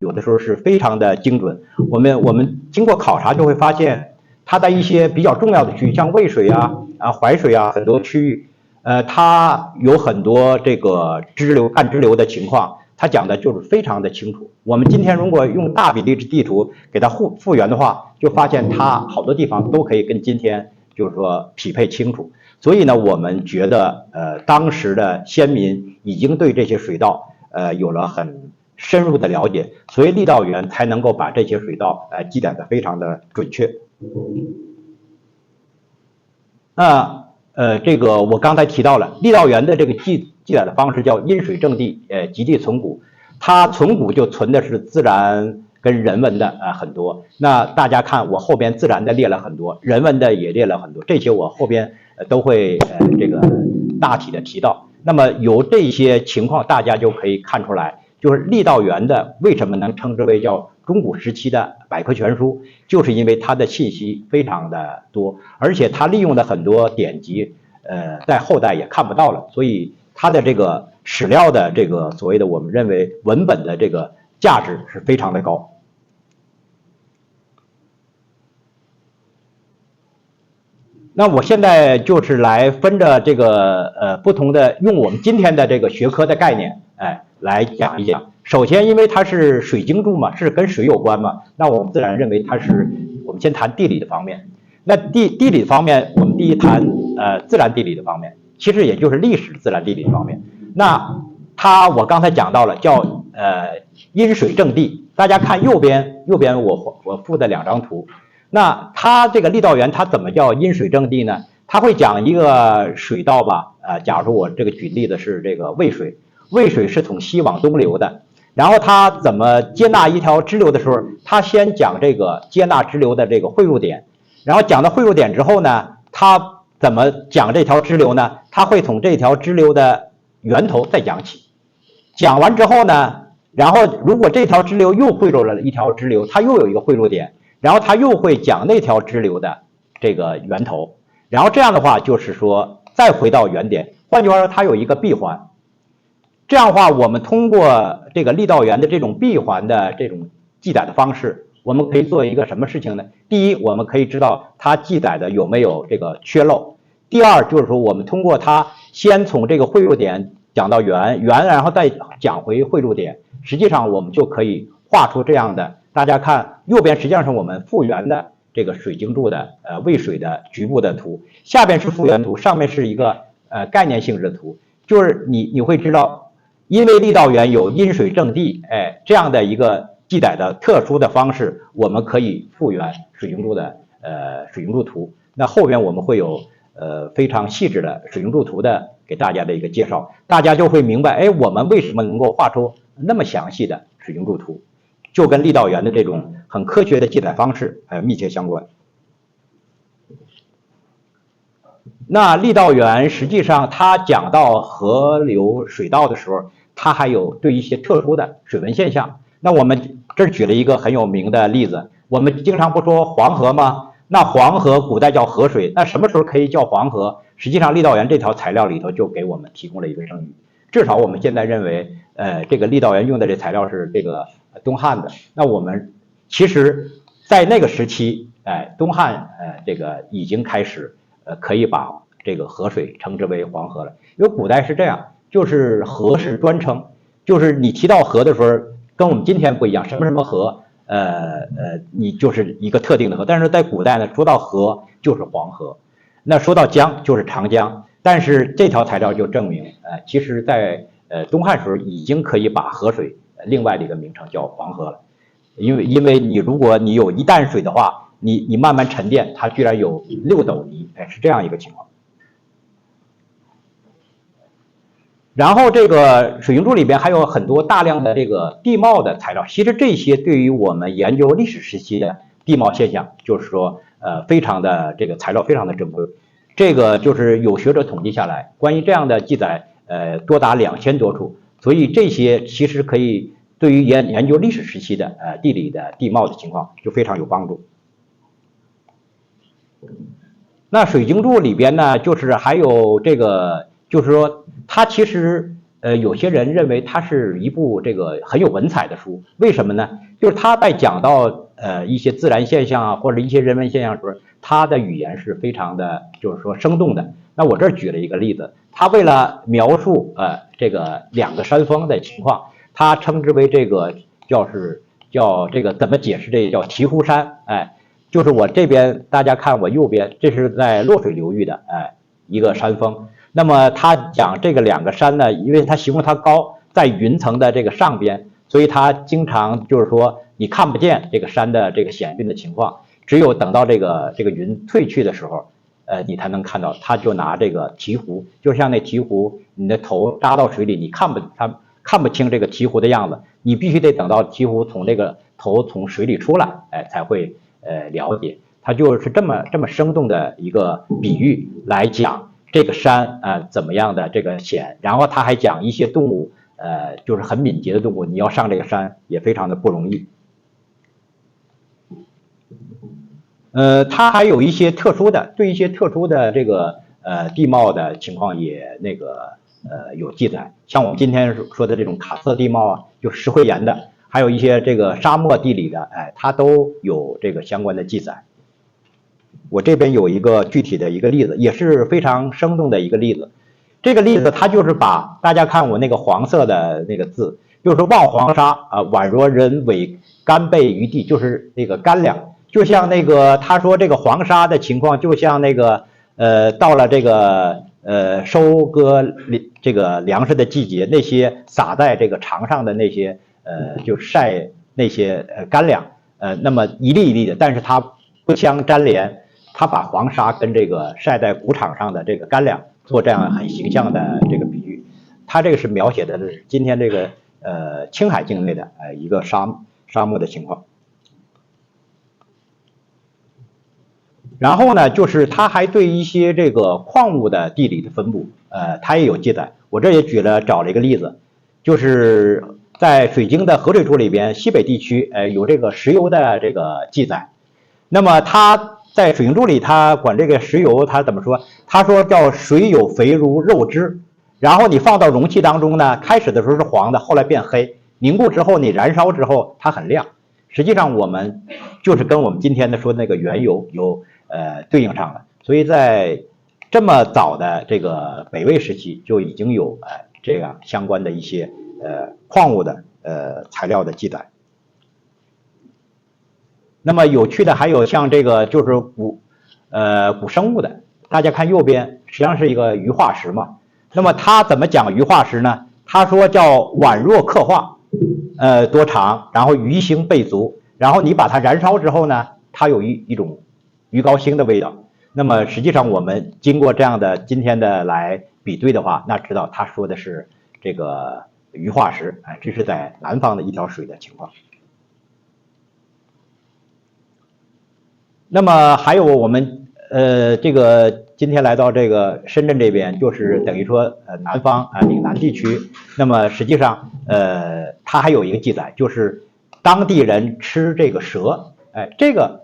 有的时候是非常的精准。我们经过考察就会发现，它在一些比较重要的区域，像渭水淮水很多区域，它有很多这个干支流的情况，它讲的就是非常的清楚。我们今天如果用大比例地图给它复原的话，就发现它好多地方都可以跟今天就是说匹配清楚。所以呢，我们觉得当时的先民已经对这些水道有了很深入的了解，所以郦道元才能够把这些水道记载的非常的准确。那这个我刚才提到了郦道元的这个记载的方式叫因水正地，极地存古。它存古就存的是自然跟人文的很多。那大家看我后边自然的列了很多，人文的也列了很多，这些我后边都会这个大体的提到。那么由这些情况大家就可以看出来，就是郦道元的为什么能称之为叫中古时期的百科全书，就是因为它的信息非常的多，而且它利用的很多典籍在后代也看不到了，所以它的这个史料的这个所谓的我们认为文本的这个价值是非常的高。那我现在就是来分着这个不同的，用我们今天的这个学科的概念来讲一讲。首先因为它是水经注嘛，是跟水有关嘛，那我们自然认为它是，我们先谈地理的方面。那地理方面，我们第一谈自然地理的方面，其实也就是历史自然地理的方面。那我刚才讲到了叫因水正地，大家看右边我附的两张图。那它这个郦道元它怎么叫因水正地呢？他会讲一个水道吧，假如我这个举例的是这个渭水，渭水是从西往东流的，然后他怎么接纳一条支流的时候，他先讲这个接纳支流的这个汇入点，然后讲到汇入点之后呢，他怎么讲这条支流呢？他会从这条支流的源头再讲起，讲完之后呢，然后如果这条支流又汇入了一条支流，它又有一个汇入点，然后他又会讲那条支流的这个源头，然后这样的话就是说再回到原点，换句话说它有一个闭环。这样的话我们通过这个郦道元的这种闭环的这种记载的方式，我们可以做一个什么事情呢？第一，我们可以知道它记载的有没有这个缺漏。第二，就是说我们通过它先从这个汇入点讲到源，然后再讲回汇入点，实际上我们就可以画出这样的，大家看右边实际上是我们复原的这个水经注的渭水的局部的图，下边是复原图，上面是一个概念性质的图，就是你会知道，因为郦道元有因水正地这样的一个记载的特殊的方式，我们可以复原水经注的水经注图。那后边我们会有非常细致的水经注图的给大家的一个介绍，大家就会明白，我们为什么能够画出那么详细的水经注图，就跟郦道元的这种很科学的记载方式密切相关。那郦道元实际上他讲到河流水道的时候，他还有对一些特殊的水文现象。那我们这儿举了一个很有名的例子，我们经常不说黄河吗？那黄河古代叫河水，那什么时候可以叫黄河？实际上郦道元这条材料里头就给我们提供了一个证据，至少我们现在认为这个郦道元用的这材料是这个东汉的。那我们其实在那个时期东汉这个已经开始可以把这个河水称之为黄河了。因为古代是这样，就是河是专称，就是你提到河的时候跟我们今天不一样，什么什么河你就是一个特定的河，但是在古代呢，说到河就是黄河，那说到江就是长江。但是这条材料就证明其实在东汉时候已经可以把河水另外的一个名称叫黄河了。因为你如果你有一担水的话，你慢慢沉淀，它居然有6斗泥，是这样一个情况。然后这个水经注里边还有很多大量的这个地貌的材料，其实这些对于我们研究历史时期的地貌现象，就是说非常的这个材料非常的珍贵。这个就是有学者统计下来，关于这样的记载多达2000多处，所以这些其实可以对于研究历史时期的地理的地貌的情况就非常有帮助。那水经注里边呢，就是还有这个，就是说它其实有些人认为它是一部这个很有文采的书，为什么呢？就是他在讲到一些自然现象啊，或者一些人文现象的时候，他的语言是非常的，就是说生动的。那我这儿举了一个例子，他为了描述这个两个山峰的情况，他称之为这个叫这个怎么解释这叫醍醐山，就是我这边大家看我右边，这是在洛水流域的一个山峰。那么他讲这个两个山呢，因为他形容它高，在云层的这个上边，所以他经常就是说你看不见这个山的这个险峻的情况，只有等到这个云退去的时候，你才能看到。他就拿这个醍醐，就像那醍醐，你的头扎到水里，你看不清这个醍醐的样子，你必须得等到醍醐从这个头从水里出来，才会了解。他就是这么生动的一个比喻来讲这个山怎么样的这个险，然后他还讲一些动物，就是很敏捷的动物，你要上这个山也非常的不容易。它还有一些特殊的，对一些特殊的这个地貌的情况也有记载，像我们今天说的这种卡色地貌啊，就石灰岩的，还有一些这个沙漠地理的，它都有这个相关的记载。我这边有一个具体的一个例子，也是非常生动的一个例子。这个例子它就是把大家看我那个黄色的那个字，就是望黄沙宛若人尾干贝于地，就是那个干粮，就像那个他说这个黄沙的情况，就像那个到了这个收割这个粮食的季节，那些撒在这个场上的那些就晒那些干粮，那么一粒一粒的，但是它不相粘连。他把黄沙跟这个晒在谷场上的这个干粮做这样很形象的这个比喻，他这个是描写的是今天这个青海境内的一个沙漠的情况。然后呢，就是他还对一些这个矿物的地理的分布，他也有记载。我这也找了一个例子，就是在水晶的河水柱里边，西北地区有这个石油的这个记载。那么他在水晶柱里，他管这个石油，他怎么说？他说叫水有肥如肉汁，然后你放到容器当中呢，开始的时候是黄的，后来变黑，凝固之后你燃烧之后它很亮。实际上我们就是跟我们今天的说那个原油有对应上了，所以在这么早的这个北魏时期就已经有这样相关的一些矿物的材料的记载。那么有趣的还有像这个就是古生物的，大家看右边实际上是一个鱼化石嘛。那么他怎么讲鱼化石呢？他说叫宛若刻画，多长，然后鱼腥倍足，然后你把它燃烧之后呢，它有一种鱼膏腥的味道。那么实际上我们经过这样的今天的来比对的话，那知道他说的是这个鱼化石，这是在南方的一条水的情况。那么还有我们这个今天来到这个深圳这边，就是等于说南方岭南地区。那么实际上它还有一个记载，就是当地人吃这个蛇，这个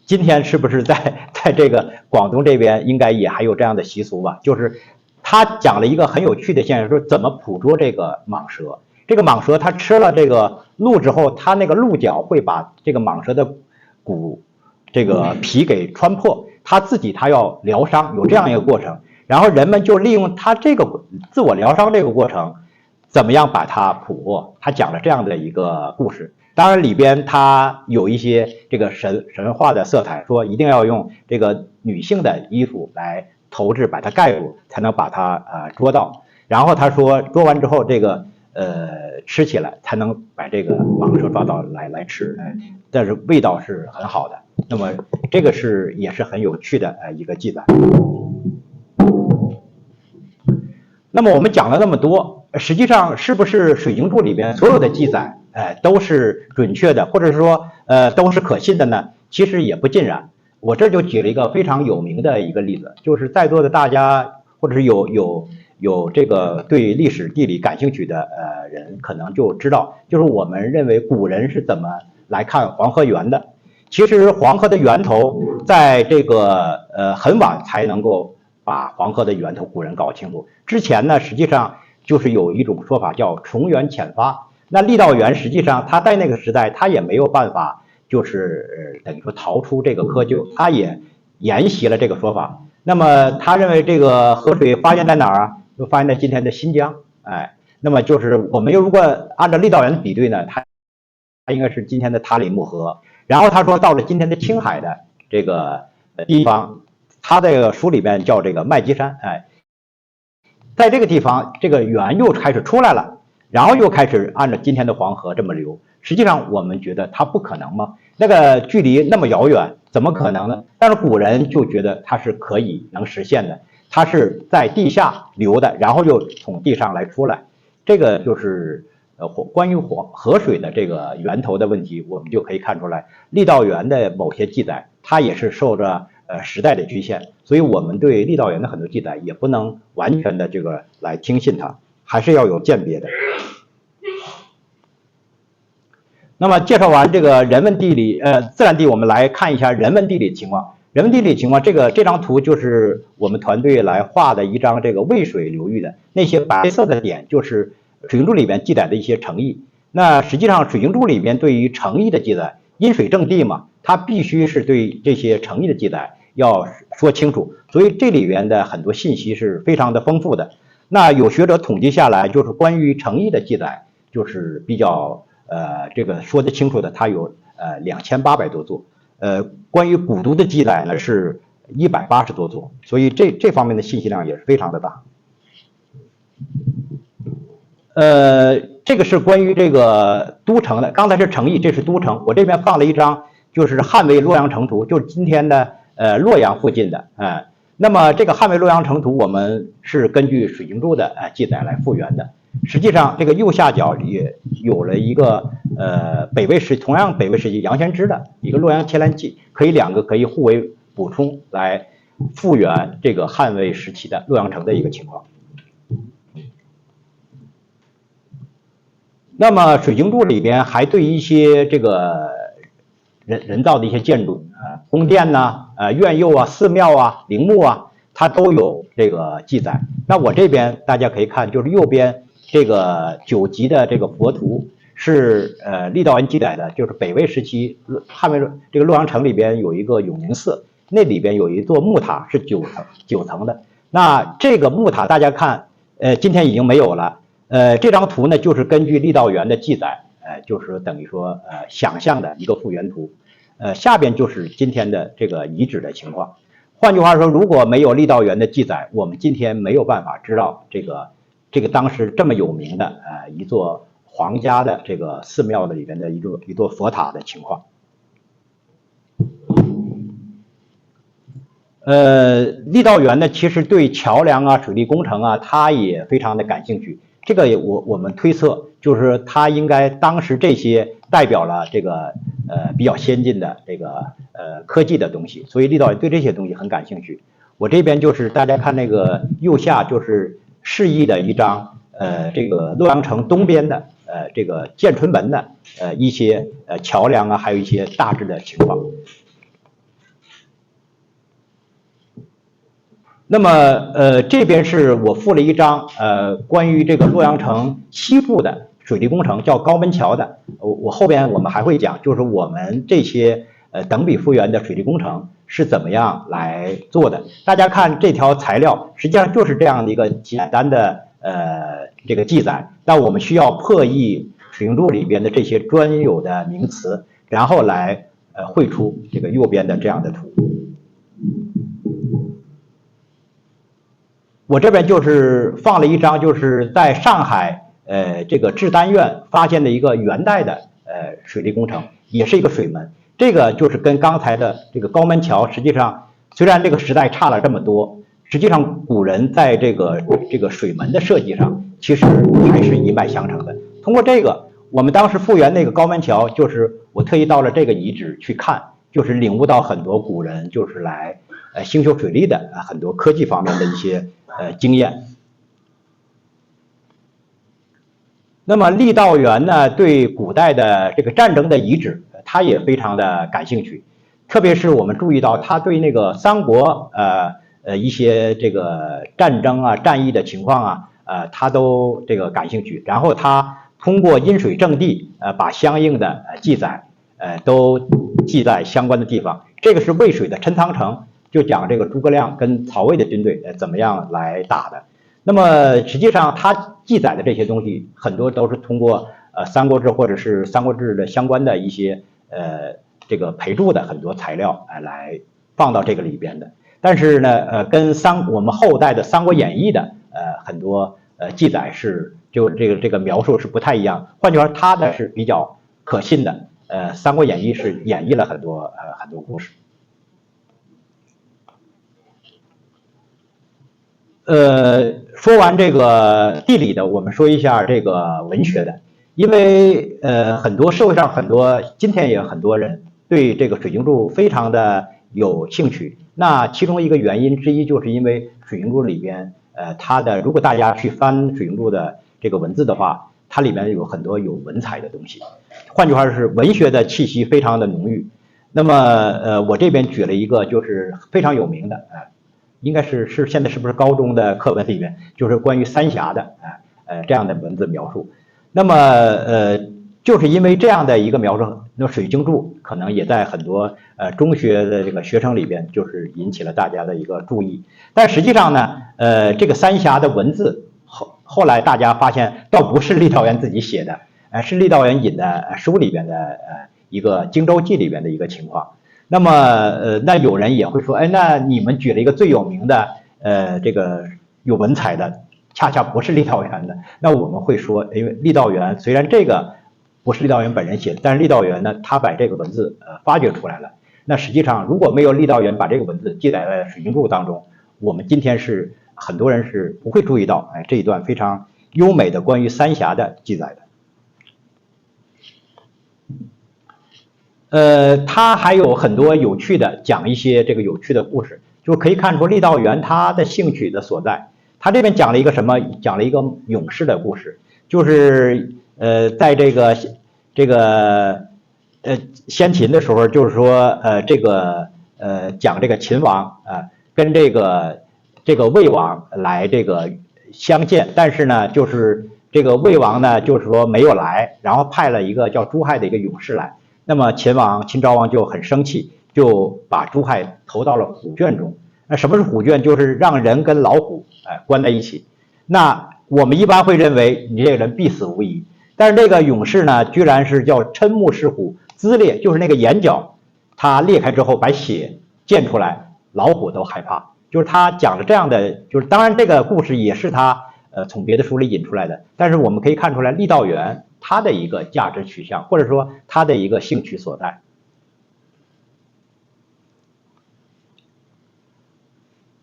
今天是不是在这个广东这边应该也还有这样的习俗吧？就是他讲了一个很有趣的现象，说怎么捕捉这个蟒蛇。这个蟒蛇它吃了这个鹿之后，它那个鹿角会把这个蟒蛇的这个皮给穿破，他要疗伤，有这样一个过程。然后人们就利用他这个自我疗伤这个过程，怎么样把它捕获？他讲了这样的一个故事。当然里边他有一些这个神话的色彩，说一定要用这个女性的衣服来投掷，把它盖住，才能把它捉到。然后他说捉完之后，这个吃起来才能把这个蟒蛇抓到来吃，但是味道是很好的。那么这个也是很有趣的一个记载。那么我们讲了那么多，实际上是不是水晶柱里边所有的记载都是准确的，或者说都是可信的呢？其实也不尽然。我这就举了一个非常有名的一个例子，就是在座的大家或者是有这个对历史地理感兴趣的人可能就知道，就是我们认为古人是怎么来看黄河源的。其实黄河的源头在这个很晚才能够把黄河的源头古人搞清楚。之前呢，实际上就是有一种说法叫重源浅发。那郦道元实际上他在那个时代，他也没有办法，就是等于说逃出这个窠臼，他也沿袭了这个说法。那么他认为这个河水发源在哪儿啊？就发源在今天的新疆，哎，那么就是我们如果按照郦道元的比对呢，他应该是今天的塔里木河。然后他说到了今天的青海的这个地方，他这个书里边叫这个麦积山，哎，在这个地方这个源又开始出来了，然后又开始按照今天的黄河这么流。实际上我们觉得它不可能吗？那个距离那么遥远，怎么可能呢？但是古人就觉得它是可以能实现的，它是在地下流的，然后又从地上来出来。这个就是关于河水的这个源头的问题，我们就可以看出来，郦道元的某些记载，它也是受着时代的局限，所以我们对郦道元的很多记载也不能完全的这个来听信它，还是要有鉴别的。那么介绍完这个人文地理自然地，我们来看一下人文地理情况。人文地理情况，这张图就是我们团队来画的一张这个渭水流域的那些白色的点，就是水经注里边记载的一些城邑。那实际上水经注里边对于城邑的记载，因水正地嘛，它必须是对这些城邑的记载要说清楚，所以这里边的很多信息是非常的丰富的。那有学者统计下来，就是关于城邑的记载，就是比较这个说得清楚的，它有2800多座。关于古都的记载呢是180多座，所以这方面的信息量也是非常的大。这个是关于这个都城的，刚才是城邑，这是都城。我这边放了一张就是汉魏洛阳城图，就是今天的洛阳附近的，那么这个汉魏洛阳城图我们是根据水经注的记载来复原的。实际上这个右下角也有了一个同样北魏时期杨先知的一个洛阳天然记，两个可以互为补充来复原这个汉魏时期的洛阳城的一个情况。那么水经注里边还对一些这个人造的一些建筑宫殿呐、院囿啊、寺庙啊、陵墓啊，它都有这个记载。那我这边大家可以看，就是右边这个9级的这个佛图是郦道元记载的，就是北魏时期汉魏这个洛阳城里边有一个永宁寺，那里边有一座木塔是九层的。那这个木塔大家看，今天已经没有了。这张图呢，就是根据郦道元的记载，就是等于说想象的一个复原图。下边就是今天的这个遗址的情况。换句话说，如果没有郦道元的记载，我们今天没有办法知道这个当时这么有名的一座皇家的这个寺庙的里边的一座佛塔的情况。郦道元呢，其实对桥梁啊、水利工程啊，他也非常的感兴趣。这个我们推测，就是他应该当时这些代表了这个比较先进的这个科技的东西，所以郦道元对这些东西很感兴趣。我这边就是大家看那个右下就是示意的一张这个洛阳城东边的这个建春门的一些桥梁啊，还有一些大致的情况。那么这边是我附了一张关于这个洛阳城西部的水利工程，叫高门桥的。我后边我们还会讲，就是我们这些等比复原的水利工程是怎么样来做的。大家看这条材料，实际上就是这样的一个简单的这个记载，但我们需要破译水经注里边的这些专有的名词，然后来绘出这个右边的这样的图。我这边就是放了一张，就是在上海这个志丹院发现的一个元代的水利工程，也是一个水门。这个就是跟刚才的这个高门桥，实际上虽然这个时代差了这么多，实际上古人在这个水门的设计上，其实还是一脉相承的。通过这个，我们当时复原那个高门桥，就是我特意到了这个遗址去看，就是领悟到很多古人就是来兴修水利的很多科技方面的一些经验。那么郦道元呢，对古代的这个战争的遗址，他也非常的感兴趣，特别是我们注意到他对那个三国一些这个战争啊、战役的情况啊，他都这个感兴趣。然后他通过阴水正地，把相应的记载，都记在相关的地方。这个是渭水的陈仓城，就讲这个诸葛亮跟曹魏的军队怎么样来打的。那么实际上他记载的这些东西很多都是通过三国志或者是三国志的相关的一些这个陪注的很多材料来放到这个里边的。但是呢跟我们后代的三国演义的很多记载是就这个描述是不太一样。换句话说，他的是比较可信的。三国演义是演绎了很多故事。说完这个地理的，我们说一下这个文学的。因为很多社会上今天也有很多人对这个水经注非常的有兴趣。那其中一个原因之一，就是因为水经注里边如果大家去翻水经注的这个文字的话，它里面有很多有文采的东西。换句话说，是文学的气息非常的浓郁。那么我这边举了一个就是非常有名的应该是现在是不是高中的课文里面，就是关于三峡的这样的文字描述。那么就是因为这样的一个描述，那水经注可能也在很多中学的这个学生里边就是引起了大家的一个注意。但实际上呢这个三峡的文字后来大家发现倒不是郦道元自己写的，是郦道元引的书里边的一个《荆州记》里边的一个情况。那么那有人也会说，那你们举了一个最有名的这个有文采的，恰恰不是郦道元的。那我们会说，因为郦道元虽然这个不是郦道元本人写的，但是郦道元呢，他把这个文字发掘出来了。那实际上如果没有郦道元把这个文字记载在水经注当中，我们今天是很多人是不会注意到这一段非常优美的关于三峡的记载的。他还有很多有趣的，讲一些这个有趣的故事，就可以看出郦道元他的兴趣的所在。他这边讲了一个什么？讲了一个勇士的故事，就是在这个先秦的时候，就是说讲这个秦王跟这个魏王来这个相见，但是呢，就是这个魏王呢，就是说没有来，然后派了一个叫朱亥的一个勇士来。那么秦昭王就很生气，就把朱亥投到了虎圈中。那什么是虎圈？就是让人跟老虎关在一起。那我们一般会认为你这个人必死无疑，但是这个勇士呢，居然是叫瞠目视虎，眦裂，就是那个眼角它裂开之后把血溅出来，老虎都害怕。就是他讲了这样的，就是当然这个故事也是他从别的书里引出来的，但是我们可以看出来郦道元他的一个价值取向，或者说他的一个兴趣所在。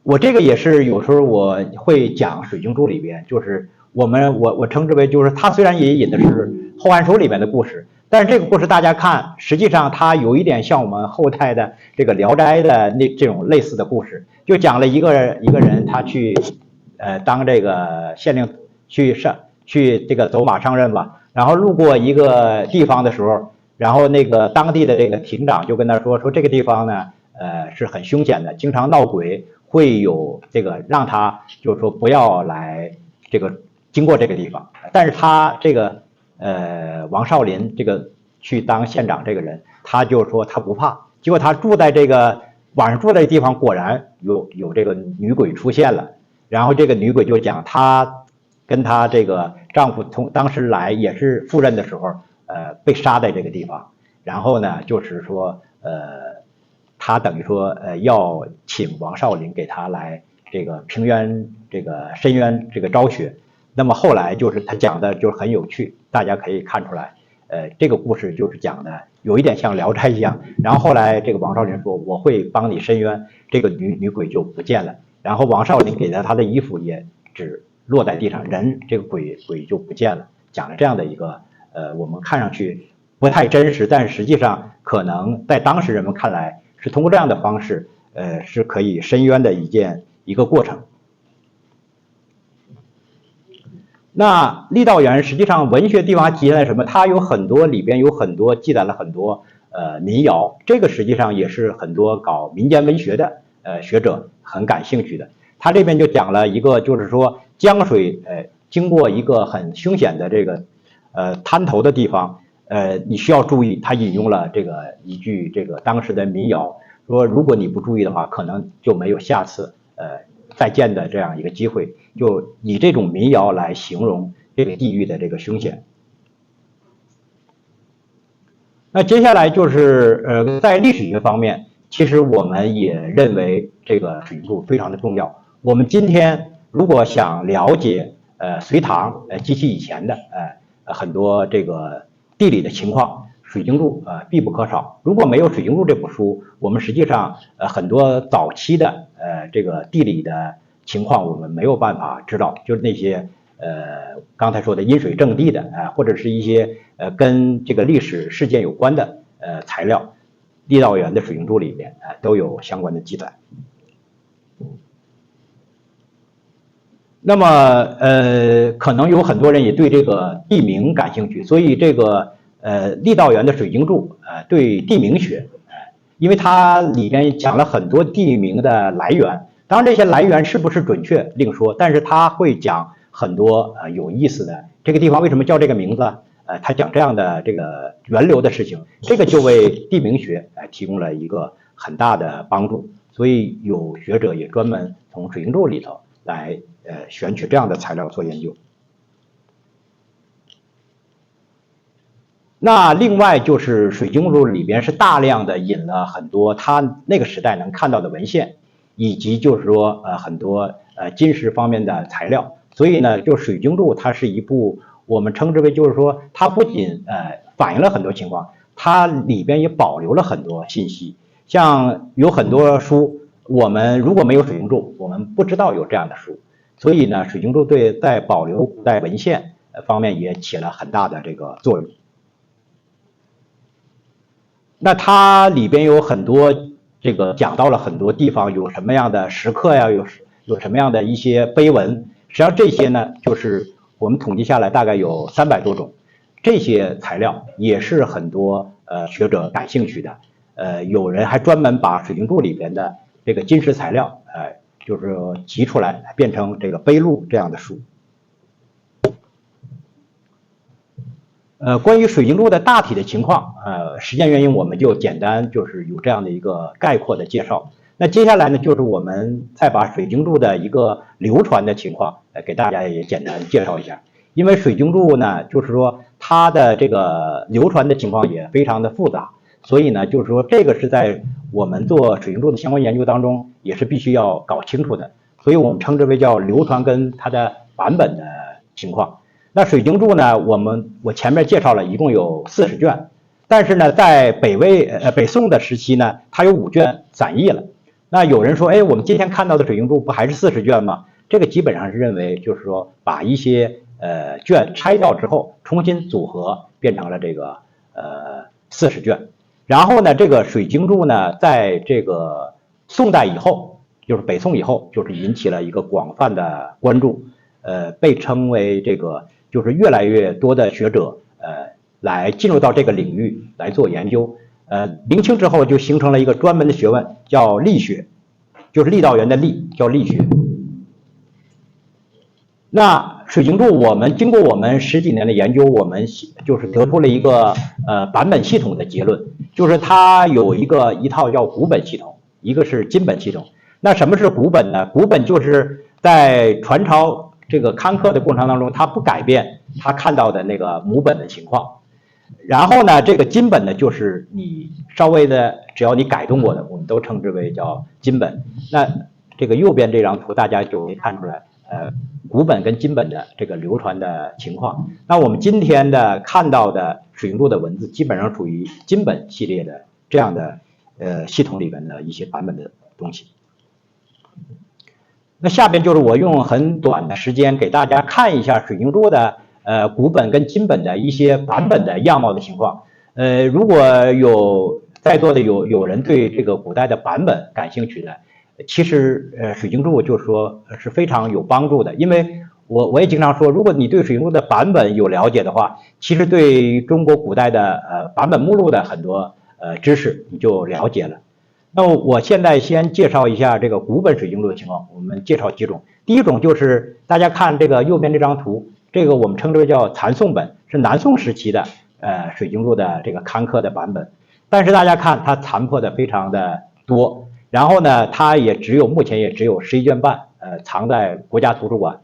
我这个也是有时候我会讲水经注里边，就是我称之为，就是他虽然也引的是《后汉书》里面的故事，但是这个故事大家看，实际上它有一点像我们后代的这个《聊斋》的这种类似的故事，就讲了一个人他去当这个县令去这个走马上任吧，然后路过一个地方的时候，然后那个当地的这个亭长就跟他说这个地方呢是很凶险的，经常闹鬼，会有这个让他就是说不要来这个经过这个地方。但是他这个王少林这个去当县长这个人，他就说他不怕。结果他晚上住在这个地方，果然有这个女鬼出现了。然后这个女鬼就讲，她跟她这个丈夫当时来也是赴任的时候，被杀在这个地方。然后呢，就是说他等于说要请王少林给他来这个平冤这个申冤这个昭雪。那么后来就是他讲的就是很有趣，大家可以看出来，这个故事就是讲的有一点像《聊斋》一样。然后后来这个王少林说我会帮你申冤，这个女鬼就不见了。然后王少林给了他的衣服也只落在地上，这个鬼就不见了。讲了这样的一个我们看上去不太真实，但实际上可能在当时人们看来是通过这样的方式是可以申冤的一个过程。那郦道元实际上文学地方体现在什么？它里边有很多记载了很多民谣，这个实际上也是很多搞民间文学的学者很感兴趣的。他这边就讲了一个，就是说江水经过一个很凶险的这个滩头的地方，你需要注意。他引用了一句当时的民谣，说如果你不注意的话，可能就没有下次再见的这样一个机会，就以这种民谣来形容这个地域的这个凶险。那接下来就是在历史学方面，其实我们也认为这个水晶柱非常的重要。我们今天如果想了解隋唐及其以前的很多这个地理的情况，水晶柱必不可少。如果没有水晶柱这部书，我们实际上很多早期的这个地理的情况我们没有办法知道，就是那些刚才说的阴水正地的或者是一些跟这个历史事件有关的材料，郦道元的水晶柱里面都有相关的记载。那么可能有很多人也对这个地名感兴趣，所以这个郦道元的水晶柱对地名学，因为它里边讲了很多地名的来源，当然这些来源是不是准确另说，但是他会讲很多有意思的，这个地方为什么叫这个名字，他讲这样的这个源流的事情，这个就为地名学提供了一个很大的帮助。所以有学者也专门从水晶柱里头来选取这样的材料做研究。那另外就是水晶柱里边是大量的引了很多他那个时代能看到的文献，以及就是说很多金石方面的材料。所以呢，就水晶柱它是一部我们称之为就是说它不仅反映了很多情况，它里边也保留了很多信息。像有很多书我们如果没有水晶柱我们不知道有这样的书，所以呢水晶柱在保留古代文献方面也起了很大的这个作用。那它里边有很多这个讲到了很多地方有什么样的石刻呀，有什么样的一些碑文，实际上这些呢就是我们统计下来大概有300多种，这些材料也是很多学者感兴趣的。有人还专门把水晶柱里边的这个金石材料就是集出来变成这个碑录这样的书。关于水晶柱的大体的情况，时间原因我们就简单就是有这样的一个概括的介绍。那接下来呢，就是我们再把水晶柱的一个流传的情况给大家也简单介绍一下。因为水晶柱呢，就是说它的这个流传的情况也非常的复杂，所以呢，就是说这个是在我们做水晶柱的相关研究当中也是必须要搞清楚的，所以我们称之为叫流传跟它的版本的情况。那水晶柱呢，我前面介绍了一共有40卷，但是呢，在北宋的时期呢，它有5卷散佚了。那有人说，我们今天看到的水晶柱不还是40卷吗？这个基本上是认为就是说把一些卷拆掉之后重新组合变成了这个40卷。然后呢，这个水晶柱呢，在这个宋代以后，就是北宋以后，就是引起了一个广泛的关注，被称为这个就是越来越多的学者来进入到这个领域来做研究。明清之后就形成了一个专门的学问叫力学，就是郦道元的力叫力学。那水晶柱经过我们10几年的研究，我们就是得出了一个版本系统的结论，就是它有一套叫古本系统，一个是今本系统。那什么是古本呢？古本就是在传抄这个刊刻的过程当中，它不改变它看到的那个母本的情况。然后呢，这个今本呢，就是你稍微的只要你改动过的，我们都称之为叫今本。那这个右边这张图大家就可以看出来古本跟今本的这个流传的情况。那我们今天的看到的水晶柱的文字基本上属于今本系列的这样的系统里面的一些版本的东西。那下边就是我用很短的时间给大家看一下水晶柱的古本跟今本的一些版本的样貌的情况。如果有在座的有人对这个古代的版本感兴趣的，其实水晶柱就是说是非常有帮助的。因为我也经常说，如果你对水晶柱的版本有了解的话，其实对中国古代的版本目录的很多知识你就了解了。那我现在先介绍一下这个古本水晶柱的情况，我们介绍几种。第一种就是大家看这个右边这张图，这个我们称之为叫残宋本，是南宋时期的水晶柱的这个刊刻的版本。但是大家看它残破的非常的多，然后呢，它目前也只有11卷半，藏在国家图书馆。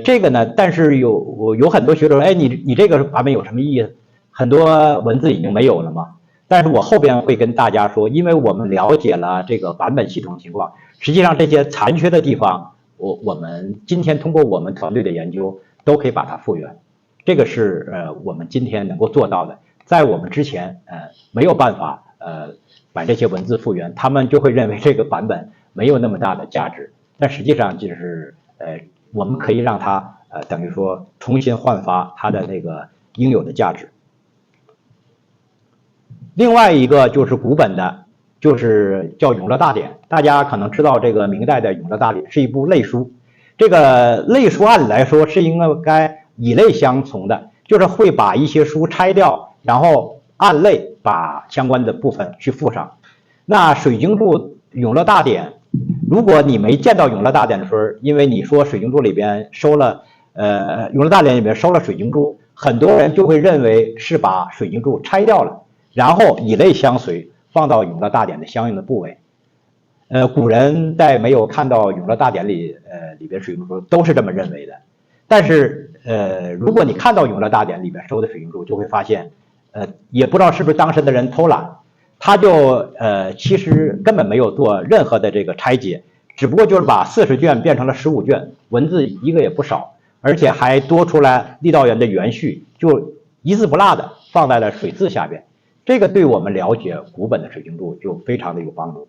这个呢，但是有很多学者说，哎，你这个版本有什么意义？很多文字已经没有了嘛。但是我后边会跟大家说，因为我们了解了这个版本系统情况，实际上这些残缺的地方，我们今天通过我们团队的研究，都可以把它复原。这个是我们今天能够做到的，在我们之前没有办法把这些文字复原，他们就会认为这个版本没有那么大的价值。但实际上就是我们可以让它等于说重新焕发它的那个应有的价值。另外一个就是古本的，就是叫《永乐大典》，大家可能知道这个明代的《永乐大典》是一部类书。这个类书按理来说是应该以类相从的，就是会把一些书拆掉，然后按类把相关的部分去附上。那水晶柱《永乐大典》，如果你没见到《永乐大典》的时候，因为你说水晶柱里边收了《永乐大典》里边收了水晶柱，很多人就会认为是把水晶柱拆掉了，然后以类相随放到《永乐大典》的相应的部位。古人在没有看到《永乐大典》里边水晶柱都是这么认为的。但是如果你看到《永乐大典》里边收的水晶柱，就会发现也不知道是不是当时的人偷懒，他就其实根本没有做任何的这个拆解，只不过就是把40卷变成了15卷，文字一个也不少，而且还多出来郦道元的原序，就一字不落的放在了水字下边。这个对我们了解古本的水晶柱就非常的有帮助。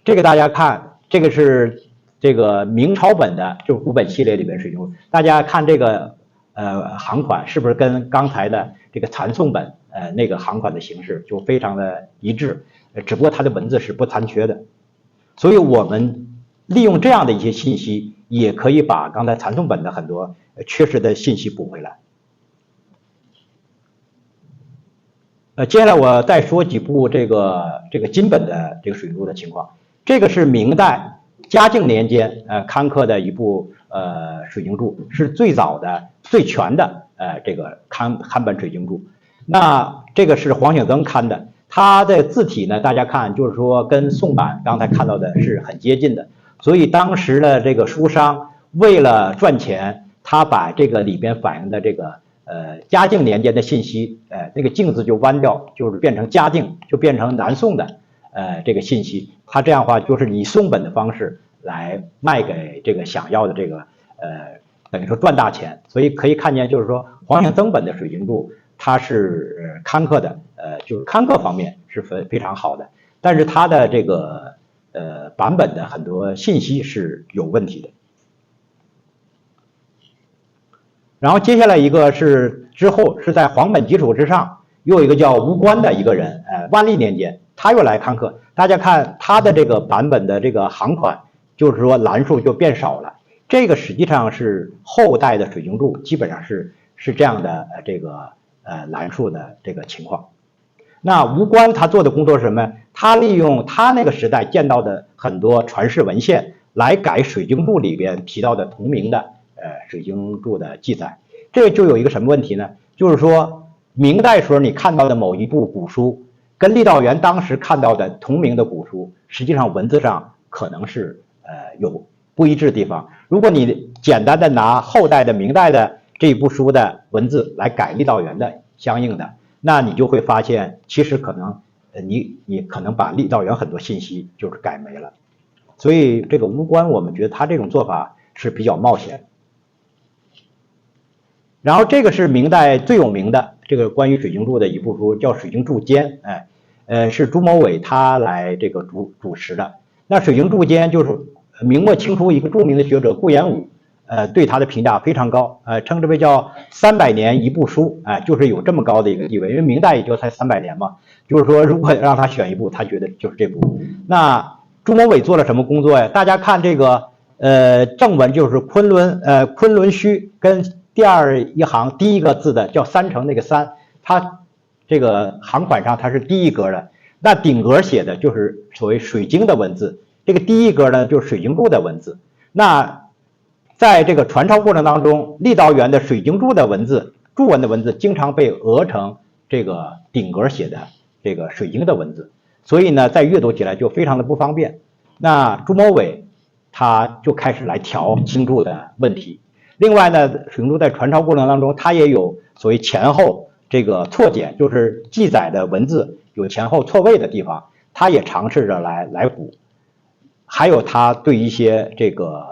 这个大家看，这个是这个明朝本的，就是古本系列里边水晶柱。大家看这个行款是不是跟刚才的这个残宋本那个行款的形式就非常的一致？只不过它的文字是不残缺的。所以我们利用这样的一些信息，也可以把刚才残宋本的很多缺失的信息补回来。接下来我再说几部这个金本的这个水晶柱的情况。这个是明代嘉靖年间刊刻的一部水晶柱，是最早的最全的这个刊本水晶柱。那这个是黄景增刊的，它的字体呢，大家看就是说跟宋版刚才看到的是很接近的，所以当时的这个书商为了赚钱，他把这个里边反映的这个嘉靖年间的信息，那个靖字就弯掉，就是变成嘉靖，就变成南宋的这个信息。他这样的话就是以宋本的方式来卖给这个想要的这个等于说赚大钱。所以可以看见，就是说黄景增本的水晶柱，它是刊刻的，就是刊刻方面是非常好的，但是它的这个版本的很多信息是有问题的。然后接下来一个是之后是在黄本基础之上，又有一个叫吴官的一个人，万历年间他又来刊刻。大家看他的这个版本的这个行款，就是说栏数就变少了。这个实际上是后代的水晶柱基本上是这样的这个栏数的这个情况。那吴官他做的工作是什么？他利用他那个时代见到的很多传世文献来改水晶柱里边提到的同名的水晶柱的记载。这就有一个什么问题呢？就是说明代时候你看到的某一部古书，跟郦道元当时看到的同名的古书，实际上文字上可能是有不一致的地方。如果你简单的拿后代的明代的这一部书的文字来改郦道元的相应的，那你就会发现其实可能你可能把郦道元很多信息就是改没了。所以这个吴官我们觉得他这种做法是比较冒险。然后这个是明代最有名的这个关于水晶柱的一部书，叫《水晶柱间》，是朱某伟他来这个主持的。那《水晶柱间》就是明末清初一个著名的学者顾炎武，对他的评价非常高，称之为叫300年一部书，就是有这么高的一个地位，因为明代也就才300年嘛，就是说如果让他选一部，他觉得就是这部。那朱某伟做了什么工作呀？大家看这个正文就是昆仑虚跟第二一行第一个字的叫三成那个三，它这个行款上它是第一格的，那顶格写的就是所谓水晶的文字，这个第一格呢就是水晶柱的文字。那在这个传抄过程当中，郦道元的水晶柱的文字，柱文的文字经常被讹成这个顶格写的这个水晶的文字，所以呢，在阅读起来就非常的不方便。那朱某伟他就开始来调星柱的问题。另外呢，水晶柱在传抄过程当中，它也有所谓前后这个错简，就是记载的文字有前后错位的地方，他也尝试着来补。还有他对一些这个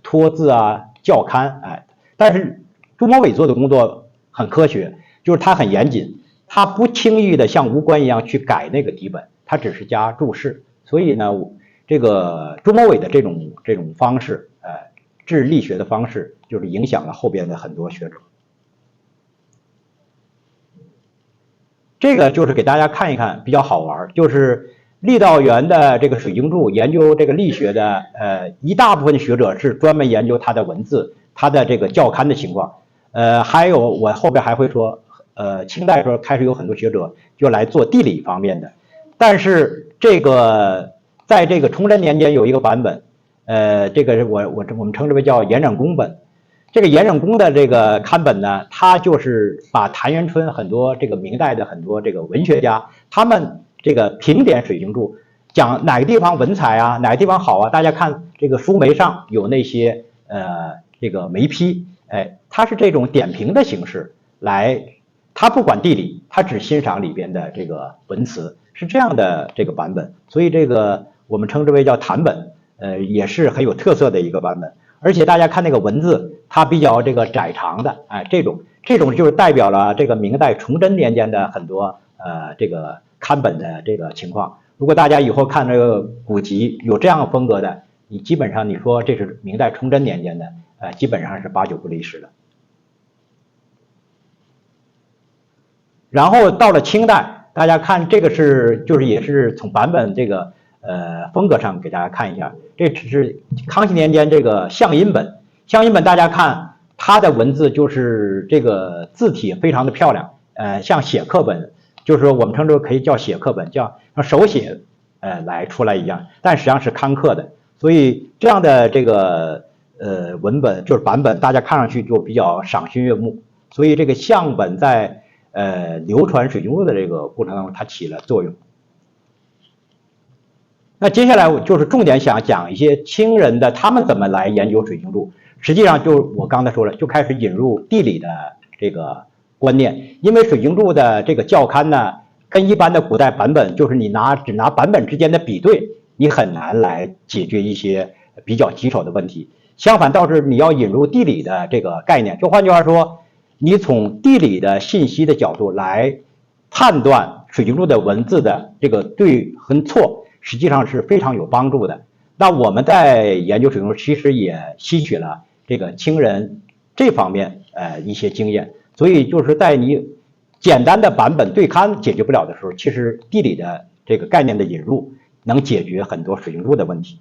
托字啊、校勘，但是朱某伟做的工作很科学，就是他很严谨，他不轻易的像吴官一样去改那个底本，他只是加注释。所以呢，这个朱某伟的这种方式，治力学的方式，就是影响了后边的很多学者。这个就是给大家看一看，比较好玩，就是郦道元的这个水晶柱研究这个力学的，一大部分学者是专门研究他的文字，他的这个校勘的情况，还有我后边还会说，清代时候开始有很多学者就来做地理方面的，但是这个在这个崇祯年间有一个版本，这个我们称之为叫严整公本。这个严整公的这个刊本呢，它就是把谭元春很多这个明代的很多这个文学家，他们这个评点水晶柱，讲哪个地方文采啊，哪个地方好啊，大家看这个书眉上有那些这个眉批，它是这种点评的形式来，他不管地理，他只欣赏里边的这个文词，是这样的这个版本，所以这个我们称之为叫谭本，也是很有特色的一个版本。而且大家看那个文字，它比较这个窄长的，这种就是代表了这个明代崇祯年间的很多这个刊本的这个情况。如果大家以后看这个古籍有这样风格的，你基本上你说这是明代崇祯年间的，基本上是8、9不离十的。然后到了清代，大家看这个就是也是从版本这个风格上给大家看一下，这只是康熙年间这个象印本。象印本大家看它的文字就是这个字体非常的漂亮，像写课本，就是说我们称之为可以叫写课本，叫手写来出来一样，但实际上是刊刻的。所以这样的这个文本就是版本，大家看上去就比较赏心悦目。所以这个象本在流传水晶柱的这个过程当中，它起了作用。那接下来我就是重点想讲一些清人的他们怎么来研究水晶柱。实际上就我刚才说了，就开始引入地理的这个观念，因为水晶柱的这个校勘呢，跟一般的古代版本，就是你只拿版本之间的比对，你很难来解决一些比较棘手的问题。相反，倒是你要引入地理的这个概念，就换句话说，你从地理的信息的角度来判断水晶柱的文字的这个对和错，实际上是非常有帮助的。那我们在研究水晶柱，其实也吸取了这个清人这方面一些经验，所以就是在你简单的版本对勘解决不了的时候，其实地理的这个概念的引入能解决很多水晶柱的问题。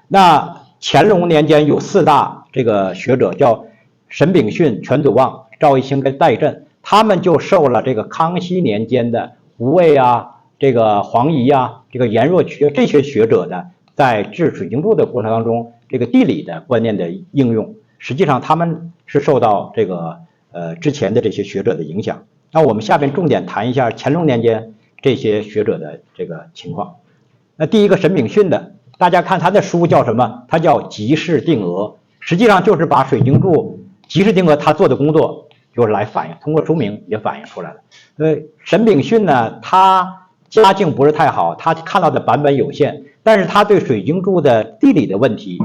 那乾隆年间有4大这个学者，叫沈秉训、全祖望、赵一清跟戴震，他们就受了这个康熙年间的胡渭啊、这个黄颐啊、这个颜若渠这些学者的在治水晶柱的过程当中，这个地理的观念的应用，实际上他们是受到这个之前的这些学者的影响。那我们下边重点谈一下乾隆年间这些学者的这个情况。那第一个沈秉训的，大家看他的书叫什么？他叫《集市定额》，实际上就是把水晶柱集市定额他做的工作，就是来反映，通过书名也反映出来了。沈秉训呢，他家境不是太好，他看到的版本有限，但是他对水晶柱的地理的问题，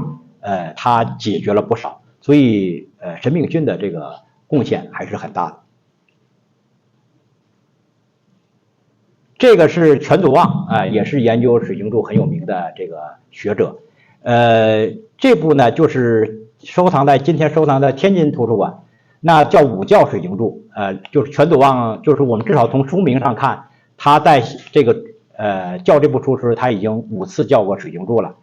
他解决了不少，所以沈秉训的这个贡献还是很大的。这个是全祖望也是研究水晶柱很有名的这个学者。这部呢就是今天收藏在天津图书馆，那叫五教水晶柱。就是全祖望，就是我们至少从书名上看，他在这个校这部书时，他已经5次校过水晶柱了。